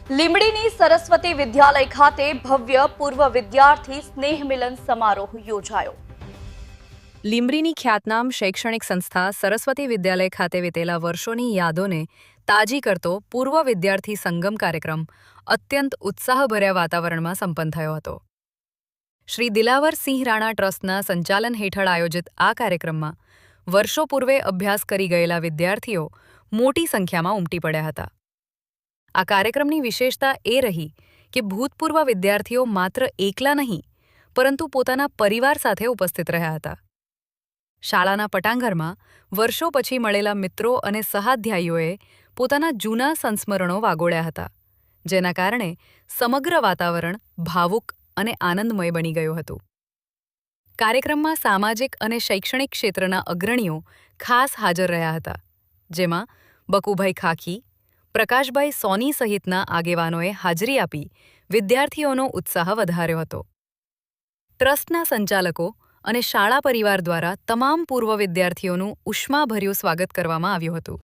લીંબડીની સરસ્વતી વિદ્યાલય ખાતે ભવ્ય પૂર્વ વિદ્યાર્થી સ્નેહ મિલન સમારોહ યોજાયો। લીંબડીની ખ્યાતનામ શૈક્ષણિક સંસ્થા સરસ્વતી વિદ્યાલય ખાતે વિતેલા વર્ષોની યાદોને તાજી કરતો પૂર્વ વિદ્યાર્થી સંગમ કાર્યક્રમ અત્યંત ઉત્સાહભર્યા વાતાવરણમાં સંપન્ન થયો હતો। શ્રી દિલાવર સિંહ રાણા ટ્રસ્ટના સંચાલન હેઠળ આયોજિત આ કાર્યક્રમમાં વર્ષો પૂર્વે અભ્યાસ કરી ગયેલા વિદ્યાર્થીઓ મોટી સંખ્યામાં ઉમટી પડ્યા હતા। આ કાર્યક્રમની વિશેષતા એ રહી કે ભૂતપૂર્વ વિદ્યાર્થીઓ માત્ર એકલા નહીં પરંતુ પોતાના પરિવાર સાથે ઉપસ્થિત રહ્યા હતા। શાળાના પટાંગણમાં વર્ષો પછી મળેલા મિત્રો અને સહાધ્યાયીઓએ પોતાના જૂના સંસ્મરણો વાગોળ્યા હતા, જેના કારણે સમગ્ર વાતાવરણ ભાવુક અને આનંદમય બની ગયું હતું। કાર્યક્રમમાં સામાજિક અને શૈક્ષણિક ક્ષેત્રના અગ્રણીઓ ખાસ હાજર રહ્યા હતા, જેમાં બકુભાઈ ખાખી, પ્રકાશભાઈ સોની સહિતના આગેવાનોએ હાજરી આપી વિદ્યાર્થીઓનો ઉત્સાહ વધાર્યો હતો। ટ્રસ્ટના સંચાલકો અને શાળા પરિવાર દ્વારા તમામ પૂર્વ વિદ્યાર્થીઓનું ઉષ્માભર્યું સ્વાગત કરવામાં આવ્યું હતું।